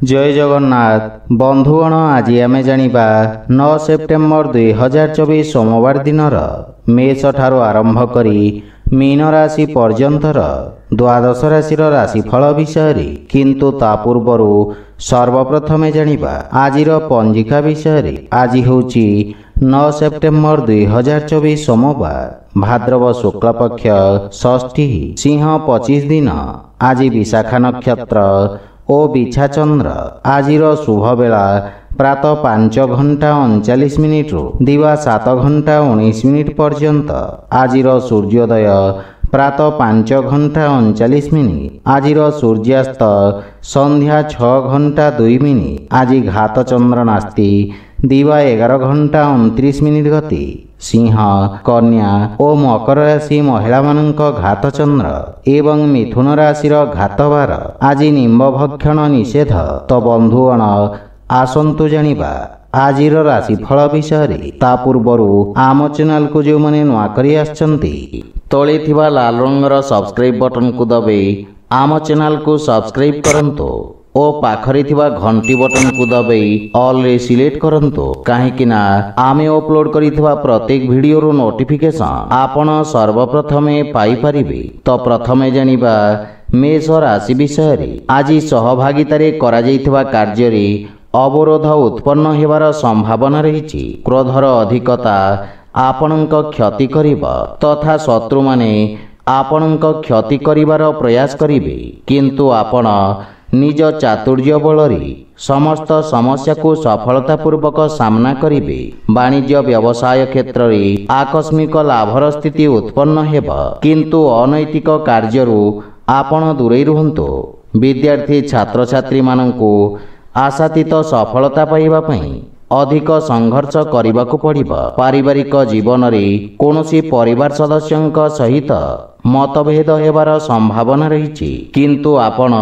जय जगन्नाथ बंधुगण आज आम जानिबा 9 सेप्टेम्बर 2024 सोमवार दिनर मेष ठारू आरंभ करी मीन राशि पर्यंतर द्वादश राशि राशिफल विषय किंतु ता पूर्वर सर्वप्रथमे जानिबा आजिर पंजिका विषय। आज होची 9 सेप्टेम्बर 2024 सोमवार भाद्रव शुक्ल पक्ष षष्ठी सिंह 25 दिन। आज विशाखा नक्षत्र ओ बिछा चंद्र। आजिर शुभ बेला प्रातः 5:39 रु दिवा 7:19 पर्यंत। आजिर सूर्योदय प्रातः 5:39। आजिर सूर्यास्त संध्या 6:02। आज घात चंद्र नास्ति दिवा 11:29 गति। सिंह कन्या और मकर राशि महिला मानक घात चंद्र एवं मिथुन राशि घात बार। आज निम्ब भक्षण निषेध। तो बंधुगण आसंतु जानिबा आजिर राशिफल विषय। ता पूर्वर आम चैनल को जो मैंने नुआ करी आछंती तले थिबा लाल रंगर सब्सक्राइब बटन को दबाई आम चैनल को सब्सक्राइब करंतो ओ पाखरे थिबा घंटी बटन को दबाई ऑल रे सिलेक्ट करंतो काहेकि ना आमे अपलोड करिथिबा प्रत्येक वीडियो रो नोटिफिकेशन आपण सर्वप्रथमे पाई परिबे। तो प्रथमे जानिबा मेष राशि विषय। आज सहभागितारे करा जाइथिबा कार्य रे अवरोध उत्पन्न हेबार संभावना रहिछि। क्रोधर अधिकता आपणक क्षति करिबा तथा शत्रु माने आपणक क्षति करिबार प्रयास करिबे किंतु आपण निज चातुर्य बलरी समस्त समस्या को सफलतापूर्वक सामना करिबे। वाणिज्य व्यवसाय क्षेत्र में आकस्मिक लाभर स्थिति उत्पन्न हेबा किंतु अनैतिक कार्यरू आपण दूरे रुहंतो। विद्यार्थी छात्र छात्री मानंकु आशातीत सफलता पाइबा पई अधिक संघर्ष करबाकू पड़िबा। पारिवारिक जीवन में कोनोसी परिवार सदस्यंक सहित मतभेद हेबार संभावना रहिछि किंतु आपण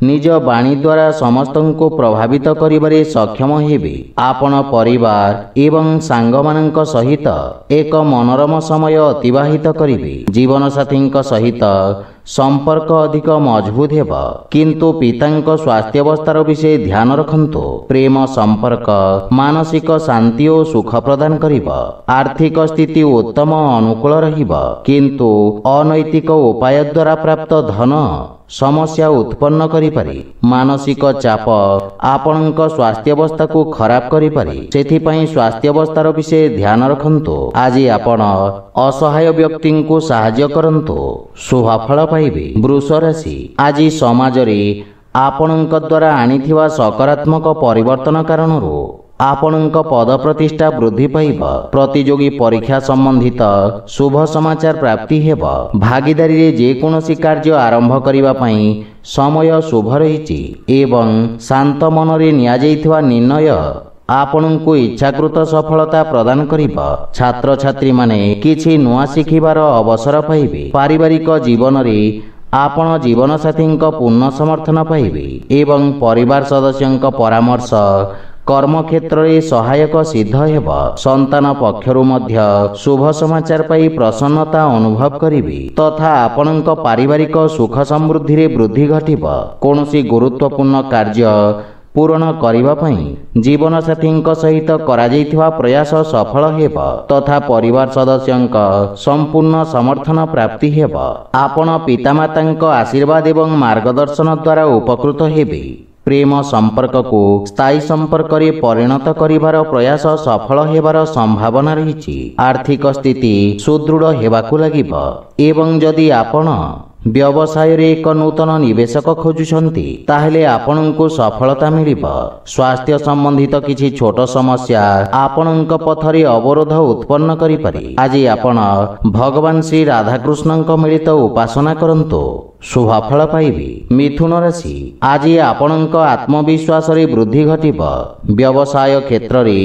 निज वाणी द्वारा समस्त को प्रभावित करिबारे सक्षम हेबे। आपण परिवार एवं सांग मानक सहित एक मनोरम समय अतिबाहित करिबे। जीवन साथी सहित संपर्क अधिक मजबूत हेबा किंतु पितांक स्वास्थ्यावस्थार विषय ध्यान रखंतु। प्रेम संपर्क मानसिक शांति और सुख प्रदान करिबा। आर्थिक स्थिति उत्तम अनुकूल रहिबा किंतु अनैतिक उपाय द्वारा प्राप्त धन समस्या उत्पन्न करि पारे। मानसिक चाप आपणक स्वास्थ्यावस्था को खराब करि पारे सेथि पई स्वास्थ्यावस्थार विषय ध्यान रखंतु। आज आपण असहाय व्यक्ति को सहाय्य करंतु शुभ फल पाइबे। वृष राशि आज समाज रे आपणक द्वारा आनिथिबा सकारात्मक परिवर्तन कारणरू आपणक पद प्रतिष्ठा वृद्धि पाइब। प्रतियोगी परीक्षा संबंधित शुभ समाचार प्राप्ति हेबा। भागीदारी रे जेकोनोसी कार्य आरंभ करिबा पई समय शुभ रहिछि एवं शांत मन रे निया जाइथिबा निर्णय आपणको इच्छाकृत सफलता प्रदान करिबा। छात्र छात्री माने किछि नुआ शिखिबार अवसर पाइबे। पारिवारिक जीवन रे आपण जीवन साथी पूर्ण समर्थन पाइबे एवं परिवार सदस्यंक परामर्श कर्म क्षेत्र में सहायक सिद्ध हेबा। संतान पक्षरु मध्य शुभ समाचार पाई प्रसन्नता अनुभव करिबे तथा आपणक पारिवारिक सुख समृद्धि रे वृद्धि घटिबा। कोनोसी गुरुत्वपूर्ण कार्य पूर्ण करिबा पई जीवन साथी सहित करा जाइथिबा प्रयास सफल हेबा तथा परिवार सदस्यंक संपूर्ण समर्थन प्राप्ति हेबा। आपण पितामातांक आशीर्वाद एवं मार्गदर्शन द्वारा उपकृत हेबे। प्रेम संपर्क को स्थायी संपर्क रे परिणत करिबार प्रयास सफल हेबार संभावना रहिछि। आर्थिक स्थिति सुदृढ़ हेबाकू लागिबा एवं जदि आपण व्यवसाय रे एक नूतन निवेशक खोजुछंती ताहेले आपनको सफलता मिलिबा। स्वास्थ्य संबंधित किछि छोट समस्या आपनक पथरे अवरोध उत्पन्न करि पारे। आज आपण भगवान श्री राधाकृष्णक मिलित उपासना करंतो शुभ फल पाइबे। मिथुन राशि आज आपणक आत्मविश्वास रे वृद्धि घटिबा। व्यवसाय क्षेत्र रे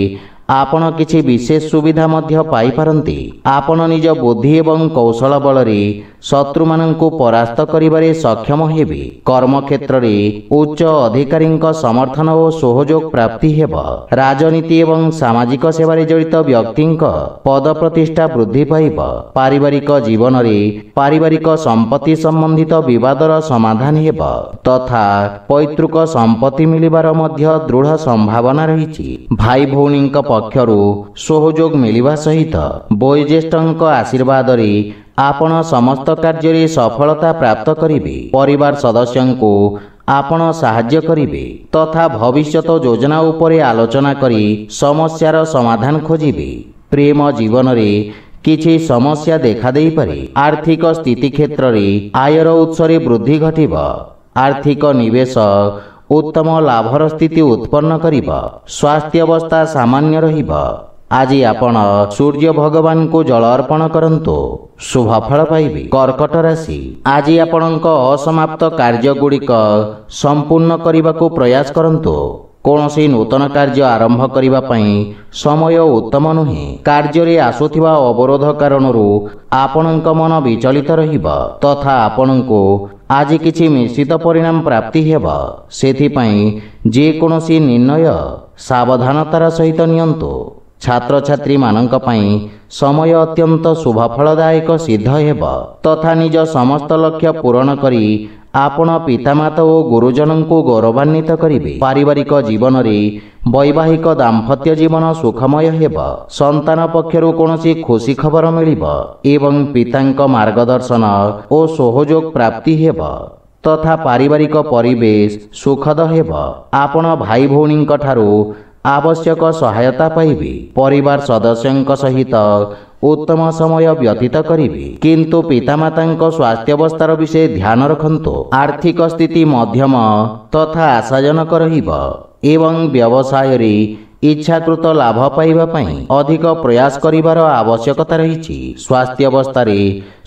ଆପଣ କିଛି ବିଶେଷ ସୁବିଧା ମଧ୍ୟ ପାଇପାରନ୍ତି। ଆପଣ ନିଜ ବୁଦ୍ଧି ଏବଂ କୌଶଳ ବଳରେ ଶତ୍ରୁମାନଙ୍କୁ ପରାସ୍ତ କରିବାରେ ସକ୍ଷମ ହେବେ। କର୍ମକ୍ଷେତ୍ରରେ ଉଚ୍ଚ ଅଧିକାରୀଙ୍କ ସମର୍ଥନ ଓ ସହଯୋଗ ପ୍ରାପ୍ତି ହେବ। ରାଜନୀତି ଏବଂ ସାମାଜିକ ସେବାରେ ଜଡ଼ିତ ବ୍ୟକ୍ତିଙ୍କ ପଦ ପ୍ରତିଷ୍ଠା ବୃଦ୍ଧି ପାଇବ। ପାରିବାରିକ ଜୀବନରେ ପାରିବାରିକ ସମ୍ପତ୍ତି ସମ୍ବନ୍ଧିତ ବିବାଦର ସମାଧାନ ହେବ ତଥା ପୈତୃକ ସମ୍ପତ୍ତି ମିଳିବାର ମଧ୍ୟ ଦୃଢ଼ ସମ୍ଭାବନା ରହିଛି। ଭାଇ ଭଉଣୀଙ୍କ ପକ୍ଷରୁ ସହଯୋଗ ମିଳିବା ସହିତ ବୟୋଜ୍ୟେଷ୍ଠଙ୍କ ଆଶୀର୍ବାଦରେ ଆପଣ ସମସ୍ତ କାର୍ଯ୍ୟରେ ସଫଳତା ପ୍ରାପ୍ତ କରିବେ। ପରିବାର ସଦସ୍ୟଙ୍କୁ ଆପଣ ସାହାଯ୍ୟ କରିବେ ତଥା ଭବିଷ୍ୟତ ଯୋଜନା ଉପରେ ଆଲୋଚନା କରି ସମସ୍ୟାର ସମାଧାନ ଖୋଜିବେ। ପ୍ରେମ ଜୀବନରେ କିଛି ସମସ୍ୟା ଦେଖାଦେଇପାରେ। ଆର୍ଥିକ ସ୍ଥିତି କ୍ଷେତ୍ରରେ ଆୟର ଉତ୍ସରେ ବୃଦ୍ଧି ଘଟିବ। ଆର୍ଥିକ ନିବେଶ ଉତ୍ତମ ଲାଭର ସ୍ଥିତି ଉତ୍ପନ୍ନ କରିବ। ସ୍ୱାସ୍ଥ୍ୟ ଅବସ୍ଥା ସାମାନ୍ୟ ରହିବ। ଆଜି ଆପଣ ସୂର୍ଯ୍ୟ ଭଗବାନଙ୍କୁ ଜଳ ଅର୍ପଣ କରନ୍ତୁ, ଶୁଭ ଫଳ ପାଇବେ। କର୍କଟ ରାଶି, ଆଜି ଆପଣଙ୍କ ଅସମାପ୍ତ କାର୍ଯ୍ୟଗୁଡ଼ିକ ସମ୍ପୂର୍ଣ୍ଣ କରିବାକୁ ପ୍ରୟାସ କରନ୍ତୁ। କୌଣସି ନୂତନ କାର୍ଯ୍ୟ ଆରମ୍ଭ କରିବା ପାଇଁ ସମୟ ଉତ୍ତମ ନୁହେଁ। କାର୍ଯ୍ୟରେ ଆସୁଥିବା ଅବରୋଧ କାରଣରୁ ଆପଣଙ୍କ ମନ ବିଚଳିତ ରହିବ ତଥା ଆପଣଙ୍କୁ ଆଜି କିଛି ମିଶ୍ରିତ ପରିଣାମ ପ୍ରାପ୍ତି ହେବ। ସେଥିପାଇଁ ଯେକୌଣସି ନିର୍ଣ୍ଣୟ ସାବଧାନତାର ସହିତ ନିଅନ୍ତୁ। ଛାତ୍ରଛାତ୍ରୀମାନଙ୍କ ପାଇଁ ସମୟ ଅତ୍ୟନ୍ତ ଶୁଭଫଳଦାୟକ ସିଦ୍ଧ ହେବ ତଥା ନିଜ ସମସ୍ତ ଲକ୍ଷ୍ୟ ପୂରଣ କରି ଆପଣ ପିତାମାତା ଓ ଗୁରୁଜନଙ୍କୁ ଗୌରବାନ୍ୱିତ କରିବେ। ପାରିବାରିକ ଜୀବନରେ ବୈବାହିକ ଦାମ୍ପତ୍ୟ ଜୀବନ ସୁଖମୟ ହେବ। ସନ୍ତାନ ପକ୍ଷରୁ କୌଣସି ଖୁସି ଖବର ମିଳିବ ଏବଂ ପିତାଙ୍କ ମାର୍ଗଦର୍ଶନ ଓ ସହଯୋଗ ପ୍ରାପ୍ତି ହେବ ତଥା ପାରିବାରିକ ପରିବେଶ ସୁଖଦ ହେବ। ଆପଣ ଭାଇ ଭଉଣୀଙ୍କ ଠାରୁ ଆବଶ୍ୟକ ସହାୟତା ପାଇବେ। ପରିବାର ସଦସ୍ୟଙ୍କ ସହିତ ଉତ୍ତମ ସମୟ ବ୍ୟତୀତ କରିବେ କିନ୍ତୁ ପିତାମାତାଙ୍କ ସ୍ୱାସ୍ଥ୍ୟାବସ୍ଥାର ବିଷୟ ଧ୍ୟାନ ରଖନ୍ତୁ। ଆର୍ଥିକ ସ୍ଥିତି ମଧ୍ୟମ ତଥା ଆଶାଜନକ ରହିବ ଏବଂ ବ୍ୟବସାୟରେ ଇଚ୍ଛାକୃତ ଲାଭ ପାଇବା ପାଇଁ ଅଧିକ ପ୍ରୟାସ କରିବାର ଆବଶ୍ୟକତା ରହିଛି। ସ୍ୱାସ୍ଥ୍ୟ ଅବସ୍ଥାରେ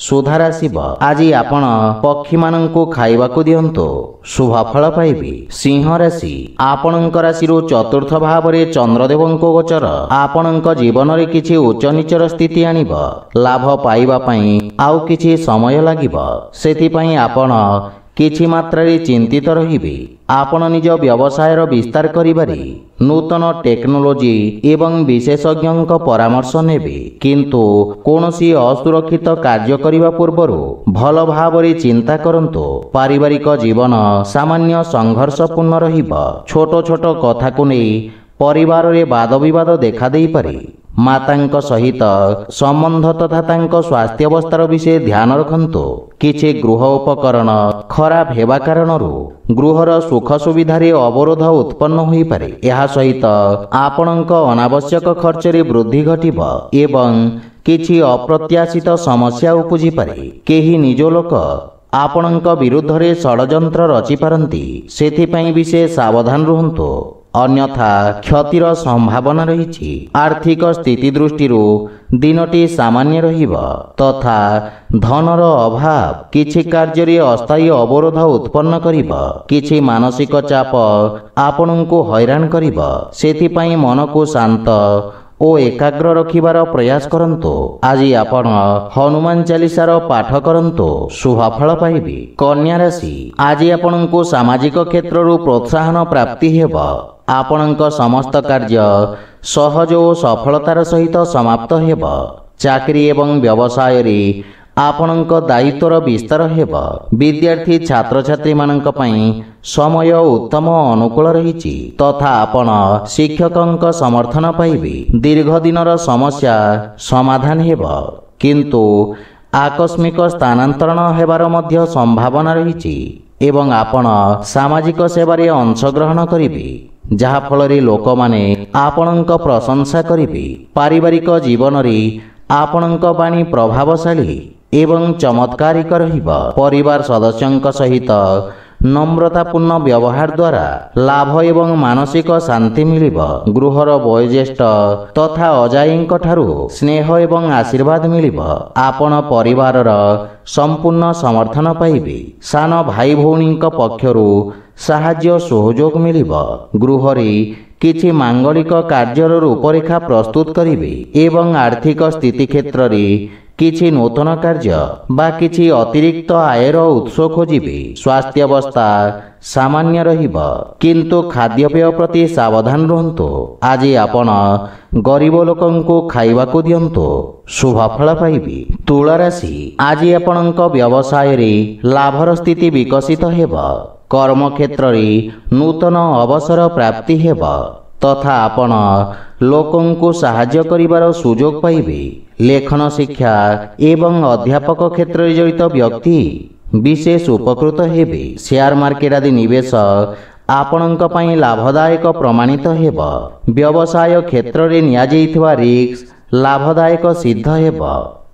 ସୁଧାର ଆସିବ। ଆଜି ଆପଣ ପକ୍ଷୀମାନଙ୍କୁ ଖାଇବାକୁ ଦିଅନ୍ତୁ, ଶୁଭ ଫଳ ପାଇବେ। ସିଂହ ରାଶି, ଆପଣଙ୍କ ରାଶିରୁ ଚତୁର୍ଥ ଭାବରେ ଚନ୍ଦ୍ରଦେବଙ୍କ ଗୋଚର ଆପଣଙ୍କ ଜୀବନରେ କିଛି ଉଚ୍ଚ ନିଚର ସ୍ଥିତି ଆଣିବ। ଲାଭ ପାଇବା ପାଇଁ ଆଉ କିଛି ସମୟ ଲାଗିବ। ସେଥିପାଇଁ ଆପଣ କିଛି ମାତ୍ରାରେ ଚିନ୍ତିତ ରହିବେ। ଆପଣ ନିଜ ବ୍ୟବସାୟର ବିସ୍ତାର କରିବାରେ ନୂତନ ଟେକ୍ନୋଲୋଜି ଏବଂ ବିଶେଷଜ୍ଞଙ୍କ ପରାମର୍ଶ ନେବେ କିନ୍ତୁ କୌଣସି ଅସୁରକ୍ଷିତ କାର୍ଯ୍ୟ କରିବା ପୂର୍ବରୁ ଭଲ ଭାବରେ ଚିନ୍ତା କରନ୍ତୁ। ପାରିବାରିକ ଜୀବନ ସାମାନ୍ୟ ସଂଘର୍ଷପୂର୍ଣ୍ଣ ରହିବ। ଛୋଟ ଛୋଟ କଥାକୁ ନେଇ ପରିବାରରେ ବାଦବିବାଦ ଦେଖାଦେଇପାରେ। ମାତାଙ୍କ ସହିତ ସମ୍ବନ୍ଧ ତଥା ତାଙ୍କ ସ୍ୱାସ୍ଥ୍ୟାବସ୍ଥାର ବିଷୟ ଧ୍ୟାନ ରଖନ୍ତୁ। କିଛି ଗୃହ ଉପକରଣ ଖରାପ ହେବା କାରଣରୁ ଗୃହର ସୁଖ ସୁବିଧାରେ ଅବରୋଧ ଉତ୍ପନ୍ନ ହୋଇପାରେ। ଏହା ସହିତ ଆପଣଙ୍କ ଅନାବଶ୍ୟକ ଖର୍ଚ୍ଚରେ ବୃଦ୍ଧି ଘଟିବ ଏବଂ କିଛି ଅପ୍ରତ୍ୟାଶିତ ସମସ୍ୟା ଉପୁଜିପାରେ। କେହି ନିଜ ଲୋକ ଆପଣଙ୍କ ବିରୁଦ୍ଧରେ ଷଡ଼ଯନ୍ତ୍ର ରଚିପାରନ୍ତି। ସେଥିପାଇଁ ବିଶେଷ ସାବଧାନ ରୁହନ୍ତୁ ଅନ୍ୟଥା କ୍ଷତିର ସମ୍ଭାବନା ରହିଛି। ଆର୍ଥିକ ସ୍ଥିତି ଦୃଷ୍ଟିରୁ ଦିନଟି ସାମାନ୍ୟ ରହିବ ତଥା ଧନର ଅଭାବ କିଛି କାର୍ଯ୍ୟରେ ଅସ୍ଥାୟୀ ଅବରୋଧ ଉତ୍ପନ୍ନ କରିବ। କିଛି ମାନସିକ ଚାପ ଆପଣଙ୍କୁ ହଇରାଣ କରିବ। ସେଥିପାଇଁ ମନକୁ ଶାନ୍ତ ଓ ଏକାଗ୍ର ରଖିବାର ପ୍ରୟାସ କରନ୍ତୁ। ଆଜି ଆପଣ ହନୁମାନ ଚାଳିଶାର ପାଠ କରନ୍ତୁ, ଶୁଭ ଫଳ ପାଇବେ। କନ୍ୟା ରାଶି, ଆଜି ଆପଣଙ୍କୁ ସାମାଜିକ କ୍ଷେତ୍ରରୁ ପ୍ରୋତ୍ସାହନ ପ୍ରାପ୍ତି ହେବ। ଆପଣଙ୍କ ସମସ୍ତ କାର୍ଯ୍ୟ ସହଜ ଓ ସଫଳତାର ସହିତ ସମାପ୍ତ ହେବ। ଚାକିରି ଏବଂ ବ୍ୟବସାୟରେ ଆପଣଙ୍କ ଦାୟିତ୍ୱର ବିସ୍ତାର ହେବ। ବିଦ୍ୟାର୍ଥୀ ଛାତ୍ରଛାତ୍ରୀମାନଙ୍କ ପାଇଁ ସମୟ ଉତ୍ତମ ଅନୁକୂଳ ରହିଛି ତଥା ଆପଣ ଶିକ୍ଷକଙ୍କ ସମର୍ଥନ ପାଇବେ। ଦୀର୍ଘ ଦିନର ସମସ୍ୟା ସମାଧାନ ହେବ କିନ୍ତୁ ଆକସ୍ମିକ ସ୍ଥାନାନ୍ତରଣ ହେବାର ମଧ୍ୟ ସମ୍ଭାବନା ରହିଛି ଏବଂ ଆପଣ ସାମାଜିକ ସେବାରେ ଅଂଶଗ୍ରହଣ କରିବେ ଯାହାଫଳରେ ଲୋକମାନେ ଆପଣଙ୍କ ପ୍ରଶଂସା କରିବେ। ପାରିବାରିକ ଜୀବନରେ ଆପଣଙ୍କ ବାଣୀ ପ୍ରଭାବଶାଳୀ ଏବଂ ଚମତ୍କାରିକ ରହିବ। ପରିବାର ସଦସ୍ୟଙ୍କ ସହିତ নম্রতাপূর্ণ ব্যবহার দ্বারা লাভ এবং মানসিক শান্তি মিলিব। গৃহর বয়োজ্যেষ্ঠ তথা অজায়ীঙ্ক ঠারু স্নেহ এবং আশীর্বাদ মিলিব। আপন পরিবারর সম্পূর্ণ সমর্থন পাইবে। সান ভাই ভৌণীঙ্ক পক্ষরু সাহায্য সহযোগ মিলিব। গৃহরে କିଛି ମାଙ୍ଗଳିକ କାର୍ଯ୍ୟର ରୂପରେଖା ପ୍ରସ୍ତୁତ କରିବେ ଏବଂ ଆର୍ଥିକ ସ୍ଥିତି କ୍ଷେତ୍ରରେ କିଛି ନୂତନ କାର୍ଯ୍ୟ ବା କିଛି ଅତିରିକ୍ତ ଆୟର ଉତ୍ସ ଖୋଜିବେ। ସ୍ୱାସ୍ଥ୍ୟାବସ୍ଥା ସାମାନ୍ୟ ରହିବ, କିନ୍ତୁ ଖାଦ୍ୟପେୟ ପ୍ରତି ସାବଧାନ ରୁହନ୍ତୁ। ଆଜି ଆପଣ ଗରିବ ଲୋକଙ୍କୁ ଖାଇବାକୁ ଦିଅନ୍ତୁ, ଶୁଭ ଫଳ ପାଇବେ। ତୁଳା ରାଶି, ଆଜି ଆପଣଙ୍କ ବ୍ୟବସାୟରେ ଲାଭର ସ୍ଥିତି ବିକଶିତ ହେବ। କର୍ମକ୍ଷେତ୍ରରେ ନୂତନ ଅବସର ପ୍ରାପ୍ତି ହେବ ତଥା ଆପଣ ଲୋକଙ୍କୁ ସାହାଯ୍ୟ କରିବାର ସୁଯୋଗ ପାଇବେ। ଲେଖନ ଶିକ୍ଷା ଏବଂ ଅଧ୍ୟାପକ କ୍ଷେତ୍ରରେ ଜଡ଼ିତ ବ୍ୟକ୍ତି ବିଶେଷ ଉପକୃତ ହେବେ। ସେୟାର ମାର୍କେଟ ଆଦି ନିବେଶ ଆପଣଙ୍କ ପାଇଁ ଲାଭଦାୟକ ପ୍ରମାଣିତ ହେବ। ବ୍ୟବସାୟ କ୍ଷେତ୍ରରେ ନିଆଯାଇଥିବା ରିସ୍କ ଲାଭଦାୟକ ସିଦ୍ଧ ହେବ।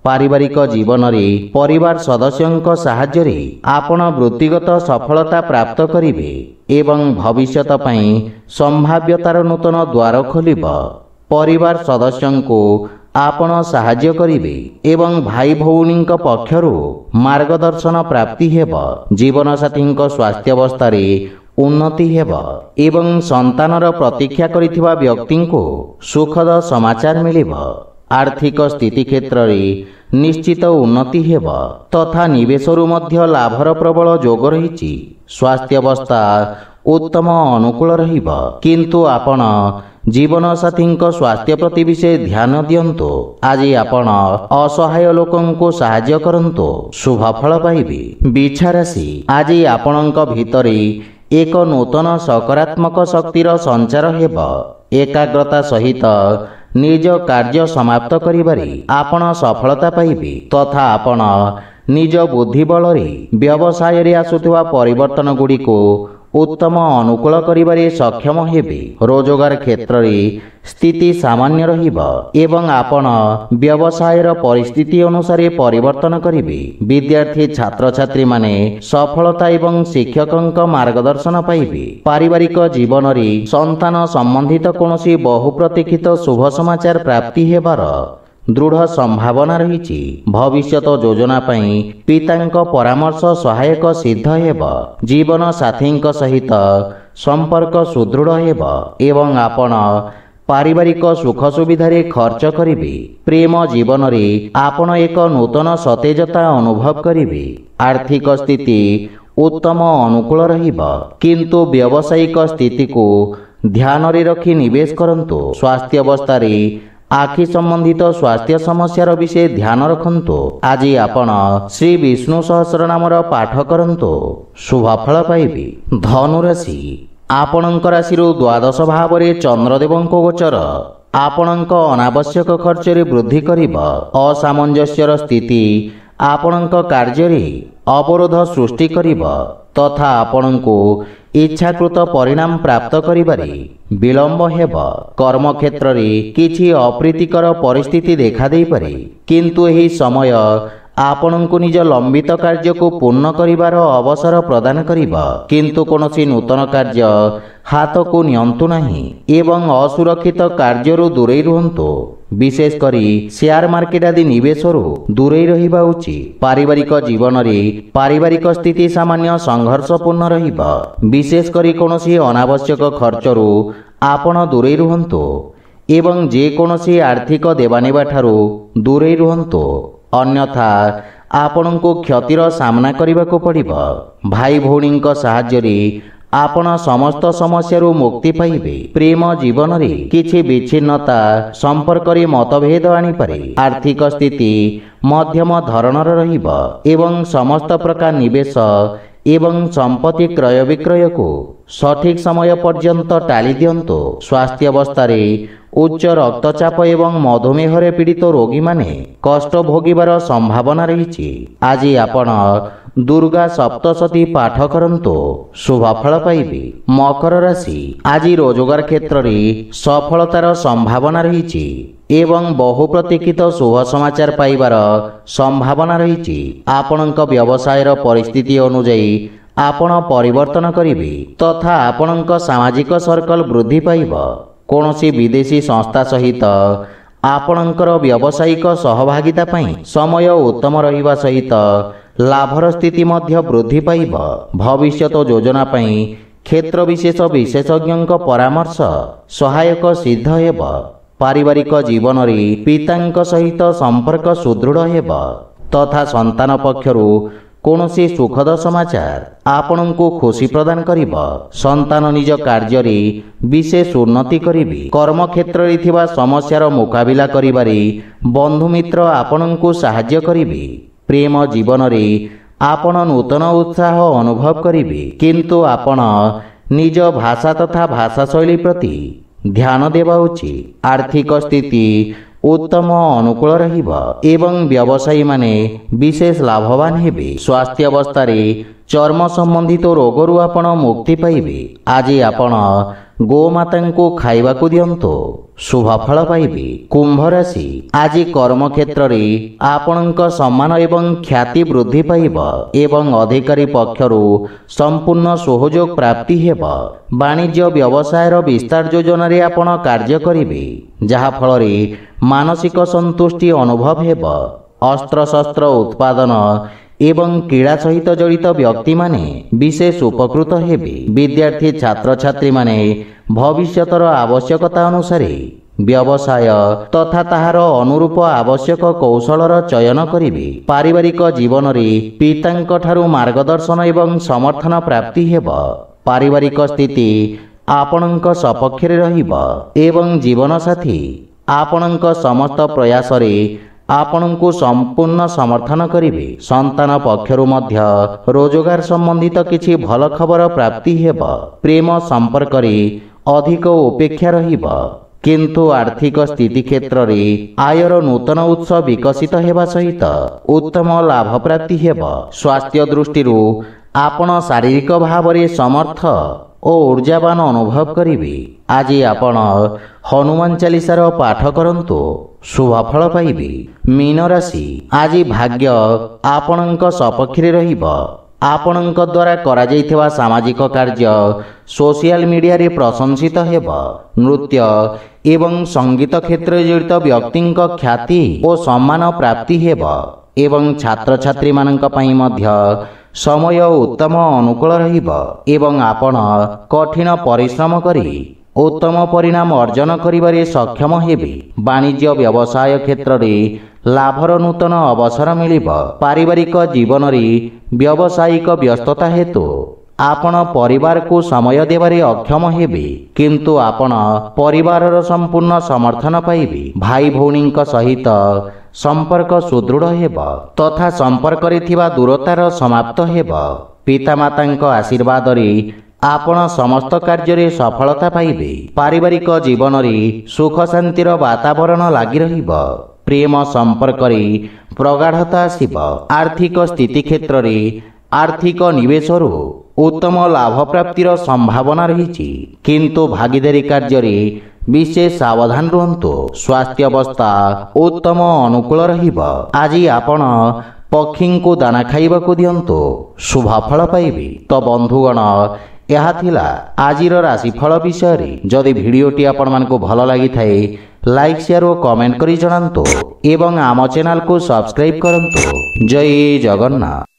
ପାରିବାରିକ ଜୀବନରେ ପରିବାର ସଦସ୍ୟଙ୍କ ସାହାଯ୍ୟରେ ଆପଣ ବୃତ୍ତିଗତ ସଫଳତା ପ୍ରାପ୍ତ କରିବେ ଏବଂ ଭବିଷ୍ୟତ ପାଇଁ ସମ୍ଭାବ୍ୟତାର ନୂତନ ଦ୍ୱାର ଖୋଲିବ। ପରିବାର ସଦସ୍ୟଙ୍କୁ ଆପଣ ସାହାଯ୍ୟ କରିବେ ଏବଂ ଭାଇ ଭଉଣୀଙ୍କ ପକ୍ଷରୁ ମାର୍ଗଦର୍ଶନ ପ୍ରାପ୍ତି ହେବ। ଜୀବନସାଥୀଙ୍କ ସ୍ୱାସ୍ଥ୍ୟାବସ୍ଥାରେ ଉନ୍ନତି ହେବ ଏବଂ ସନ୍ତାନର ପ୍ରତୀକ୍ଷା କରିଥିବା ବ୍ୟକ୍ତିଙ୍କୁ ସୁଖଦ ସମାଚାର ମିଳିବ। ଆର୍ଥିକ ସ୍ଥିତି କ୍ଷେତ୍ରରେ ନିଶ୍ଚିତ ଉନ୍ନତି ହେବ ତଥା ନିବେଶରୁ ମଧ୍ୟ ଲାଭର ପ୍ରବଳ ଯୋଗ ରହିଛି। ସ୍ୱାସ୍ଥ୍ୟାବସ୍ଥା ଉତ୍ତମ ଅନୁକୂଳ ରହିବ, କିନ୍ତୁ ଆପଣ ଜୀବନସାଥୀଙ୍କ ସ୍ୱାସ୍ଥ୍ୟ ପ୍ରତି ବିଶେଷ ଧ୍ୟାନ ଦିଅନ୍ତୁ। ଆଜି ଆପଣ ଅସହାୟ ଲୋକଙ୍କୁ ସାହାଯ୍ୟ କରନ୍ତୁ, ଶୁଭ ଫଳ ପାଇବେ। ବିଛା ରାଶି, ଆଜି ଆପଣଙ୍କ ଭିତରେ ଏକ ନୂତନ ସକାରାତ୍ମକ ଶକ୍ତିର ସଞ୍ଚାର ହେବ। ଏକାଗ୍ରତା ସହିତ ନିଜ କାର୍ଯ୍ୟ ସମାପ୍ତ କରିବାରେ ଆପଣ ସଫଳତା ପାଇବେ ତଥା ଆପଣ ନିଜ ବୁଦ୍ଧି ବଳରେ ବ୍ୟବସାୟରେ ଆସୁଥିବା ପରିବର୍ତ୍ତନ ଗୁଡ଼ିକୁ ଉତ୍ତମ ଅନୁକୂଳ କରିବାରେ ସକ୍ଷମ ହେବେ। ରୋଜଗାର କ୍ଷେତ୍ରରେ ସ୍ଥିତି ସାମାନ୍ୟ ରହିବ ଏବଂ ଆପଣ ବ୍ୟବସାୟର ପରିସ୍ଥିତି ଅନୁସାରେ ପରିବର୍ତ୍ତନ କରିବେ। ବିଦ୍ୟାର୍ଥୀ ଛାତ୍ରଛାତ୍ରୀମାନେ ସଫଳତା ଏବଂ ଶିକ୍ଷକଙ୍କ ମାର୍ଗଦର୍ଶନ ପାଇବେ। ପାରିବାରିକ ଜୀବନରେ ସନ୍ତାନ ସମ୍ବନ୍ଧିତ କୌଣସି ବହୁ ପ୍ରତୀକ୍ଷିତ ଶୁଭ ସମାଚାର ପ୍ରାପ୍ତି ହେବାର ଦୃଢ଼ ସମ୍ଭାବନା ରହିଛି। ଭବିଷ୍ୟତ ଯୋଜନା ପାଇଁ ପିତାଙ୍କ ପରାମର୍ଶ ସହାୟକ ସିଦ୍ଧ ହେବ। ଜୀବନ ସାଥୀଙ୍କ ସହିତ ସମ୍ପର୍କ ସୁଦୃଢ଼ ହେବ ଏବଂ ଆପଣ ପାରିବାରିକ ସୁଖ ସୁବିଧାରେ ଖର୍ଚ୍ଚ କରିବେ। ପ୍ରେମ ଜୀବନରେ ଆପଣ ଏକ ନୂତନ ସତେଜତା ଅନୁଭବ କରିବେ। ଆର୍ଥିକ ସ୍ଥିତି ଉତ୍ତମ ଅନୁକୂଳ ରହିବ, କିନ୍ତୁ ବ୍ୟବସାୟିକ ସ୍ଥିତିକୁ ଧ୍ୟାନରେ ରଖି ନିବେଶ କରନ୍ତୁ। ସ୍ୱାସ୍ଥ୍ୟାବସ୍ଥାରେ ଆଖି ସମ୍ବନ୍ଧିତ ସ୍ୱାସ୍ଥ୍ୟ ସମସ୍ୟାର ବିଶେଷ ଧ୍ୟାନ ରଖନ୍ତୁ। ଆଜି ଆପଣ ଶ୍ରୀ ବିଷ୍ଣୁ ସହସ୍ରନାମର ପାଠ କରନ୍ତୁ, ଶୁଭ ଫଳ ପାଇବେ। ଧନୁରାଶି, ଆପଣଙ୍କ ରାଶିରୁ ଦ୍ୱାଦଶ ଭାବରେ ଚନ୍ଦ୍ରଦେବଙ୍କ ଗୋଚର ଆପଣଙ୍କ ଅନାବଶ୍ୟକ ଖର୍ଚ୍ଚରେ ବୃଦ୍ଧି କରିବ। ଅସାମଞ୍ଜସ୍ୟର ସ୍ଥିତି ଆପଣଙ୍କ କାର୍ଯ୍ୟରେ ଅବରୋଧ ସୃଷ୍ଟି କରିବ ତଥା ଆପଣଙ୍କୁ ଇଚ୍ଛାକୃତ ପରିଣାମ ପ୍ରାପ୍ତ କରିବାରେ ବିଳମ୍ବ ହେବ। କର୍ମକ୍ଷେତ୍ରରେ କିଛି ଅପ୍ରୀତିକର ପରିସ୍ଥିତି ଦେଖାଦେଇପାରେ, କିନ୍ତୁ ଏହି ସମୟ ଆପଣଙ୍କୁ ନିଜ ଲମ୍ବିତ କାର୍ଯ୍ୟକୁ ପୂର୍ଣ୍ଣ କରିବାର ଅବସର ପ୍ରଦାନ କରିବ। କିନ୍ତୁ କୌଣସି ନୂତନ କାର୍ଯ୍ୟ ହାତକୁ ନିଅନ୍ତୁ ନାହିଁ ଏବଂ ଅସୁରକ୍ଷିତ କାର୍ଯ୍ୟରୁ ଦୂରେଇ ରୁହନ୍ତୁ। ବିଶେଷ କରି ସେୟାର ମାର୍କେଟ ଆଦି ନିବେଶରୁ ଦୂରେଇ ରହିବା ଉଚିତ। ପାରିବାରିକ ଜୀବନରେ ପାରିବାରିକ ସ୍ଥିତି ସାମାନ୍ୟ ସଂଘର୍ଷପୂର୍ଣ୍ଣ ରହିବ। ବିଶେଷ କରି କୌଣସି ଅନାବଶ୍ୟକ ଖର୍ଚ୍ଚରୁ ଆପଣ ଦୂରେଇ ରୁହନ୍ତୁ ଏବଂ ଯେକୌଣସି ଆର୍ଥିକ ଦେବାନେବା ଠାରୁ ଦୂରେଇ ରୁହନ୍ତୁ, ଅନ୍ୟଥା ଆପଣଙ୍କୁ କ୍ଷତିର ସାମ୍ନା କରିବାକୁ ପଡ଼ିବ। ଭାଇ ଭଉଣୀଙ୍କ ସାହାଯ୍ୟରେ ଆପଣ ସମସ୍ତ ସମସ୍ୟାରୁ ମୁକ୍ତି ପାଇବେ। ପ୍ରେମ ଜୀବନରେ କିଛି ବିଚ୍ଛିନ୍ନତା ସମ୍ପର୍କରେ ମତଭେଦ ଆଣିପାରେ। ଆର୍ଥିକ ସ୍ଥିତି ମଧ୍ୟମ ଧରଣର ରହିବ ଏବଂ ସମସ୍ତ ପ୍ରକାର ନିବେଶ ଏବଂ ସମ୍ପତ୍ତି କ୍ରୟ ବିକ୍ରୟକୁ ସଠିକ ସମୟ ପର୍ଯ୍ୟନ୍ତ ଟାଳି ଦିଅନ୍ତୁ। ସ୍ୱାସ୍ଥ୍ୟାବସ୍ଥାରେ ଉଚ୍ଚ ରକ୍ତଚାପ ଏବଂ ମଧୁମେହରେ ପୀଡ଼ିତ ରୋଗୀମାନେ କଷ୍ଟ ଭୋଗିବାର ସମ୍ଭାବନା ରହିଛି। ଆଜି ଆପଣ ଦୁର୍ଗା ସପ୍ତଶତୀ ପାଠ କରନ୍ତୁ, ଶୁଭ ଫଳ ପାଇବେ। ମକର ରାଶି, ଆଜି ରୋଜଗାର କ୍ଷେତ୍ରରେ ସଫଳତାର ସମ୍ଭାବନା ରହିଛି ଏବଂ ବହୁ ପ୍ରତୀକ୍ଷିତ ଶୁଭ ସମାଚାର ପାଇବାର ସମ୍ଭାବନା ରହିଛି। ଆପଣଙ୍କ ବ୍ୟବସାୟର ପରିସ୍ଥିତି ଅନୁଯାୟୀ ଆପଣ ପରିବର୍ତ୍ତନ କରିବେ ତଥା ଆପଣଙ୍କ ସାମାଜିକ ସର୍କଲ ବୃଦ୍ଧି ପାଇବ। କୌଣସି ବିଦେଶୀ ସଂସ୍ଥା ସହିତ ଆପଣଙ୍କର ବ୍ୟବସାୟିକ ସହଭାଗିତା ପାଇଁ ସମୟ ଉତ୍ତମ ରହିବା ସହିତ ଲାଭର ସ୍ଥିତି ମଧ୍ୟ ବୃଦ୍ଧି ପାଇବ। ଭବିଷ୍ୟତ ଯୋଜନା ପାଇଁ क्षेत्र विशेष विशेषज्ञ परामर्श सहायक सिद्ध हेब। पारिवारिक जीवन में पिता सहित संपर्क सुदृढ़ हेब तथा संतान पक्षरु कौनसी सुखद समाचार आपण को खुशी प्रदान करिब। संतान निज कार्य विशेष उन्नति करिबि। कर्म क्षेत्र रे थिबा समस्यार मुकाबिला करिबारे बंधु मित्र आपण को सहाय्य करिबि। प्रेम जीवन रे आपण नूतन उत्साह अनुभव करिबि, किंतु आपण निज भाषा तथा भाषा शैली प्रति ध्यान देवा उचित। आर्थिक स्थिति उत्तम अनुकूल रहिब एवं व्यवसायी माने विशेष लाभवान हेबे। स्वास्थ्य अवस्था चर्म संबंधित रोगरु आपण मुक्ति पाइबे। आज आपण गोमाता को खाइबा को दियंतो, शुभ फल पाइबे। कुंभ राशि आज कर्म क्षेत्र रे आपणक सम्मान एवं ख्याति वृद्धि पाइब एवं अधिकारी पक्षरु संपूर्ण सहयोग प्राप्ति हेब। वाणिज्य व्यवसायर विस्तार योजना रे आपण कार्य करिबे, जहा फल रे मानसिक संतुष्टि अनुभव हेब। अस्त्र शस्त्र उत्पादन एवं क्रीड़ा सहित जड़ित व्यक्ति माने विशेष उपकृत हेबे। विद्यार्थी छात्र छात्री माने भविष्यतर आवश्यकता अनुसार व्यवसाय तथा ताहार अनुरूप आवश्यक कौशलर चयन करिबे। पारिवारिक जीवन रे पितांक ठारू मार्गदर्शन एवं समर्थन प्राप्ति हेब। पारिवारिक स्थिति आपणक सपक्ष रे रहिब एवं जीवन साथी आपणक समस्त प्रयास रे आपण को संपूर्ण समर्थन करिबे। संतान पक्षरु मध्य रोजगार संबंधित किछि भल खबर प्राप्ति हेब। प्रेम संपर्क रे अधिक उपेक्षा रहिब, किंतु आर्थिक स्थिति क्षेत्र रे आयर नूतन उत्स विकसित हेबा सहित उत्तम लाभ प्राप्ति हेब। स्वास्थ्य दृष्टि आपण शारीरिक भाव रे समर्थ और ऊर्जावान अनुभव करिबे। आज आपण हनुमान चालीसार पाठ करंतु, शुभ फल पाइबे। मीन राशि आज भाग्य आपणक सपक्ष रे रहिब। आपणक द्वारा करा जाइथिबा सामाजिक कार्य सोशल मीडिया रे प्रशंसित हेब। नृत्य एवं संगीत क्षेत्र रे जड़ित व्यक्तिंक ख्याति और सम्मान प्राप्ति हेब एवं छात्र छात्री मानक पई मध्य समय उत्तम अनुकूल रहिब एवं आपण कठिन परिश्रम करी उत्तम परिणाम अर्जन करिबारे सक्षम हेबे। वाणिज्य व्यवसाय क्षेत्र रे लाभर नूतन अवसर मिलिब। पारिवारिक जीवन रे व्यावसायिक व्यस्तता हेतु आपण परिवार को समय देबारे अक्षम हेबे, किंतु आपण परिवारर संपूर्ण समर्थन पाइबे। भाई भौणीक सहित संपर्क सुदृढ़ हेब तथा संपर्क रे थिबा दूरतार समाप्त हेब। पिता मातांक आशीर्वाद रे आपण समस्त कार्य रे सफलता पाइबे। पारिवारिक जीवन रे सुख शांतिर वातावरण लागि रहिब। प्रेम संपर्क रे प्रगाढ़ता आसिब। आर्थिक स्थिति क्षेत्र रे आर्थिक निवेशरु उत्तम लाभ प्राप्तिर संभावना रही, किंतु भागीदारी कार्य रे विशेष सावधान रुहंतु। स्वास्थ्य अवस्था उत्तम अनुकूल रहिब। आज आपण पक्षी को दाना खाइबा को दियंतु, शुभ फल पाइबे। तो बंधुगण, यह थिला आजिर राशिफल विषय। जदि भिडियोटी आपण मानकु भल लागि थाए लाइक शेयर और कमेंट करी जणांतु एवं आम चैनल को सब्सक्राइब करंतु। जय जगन्नाथ।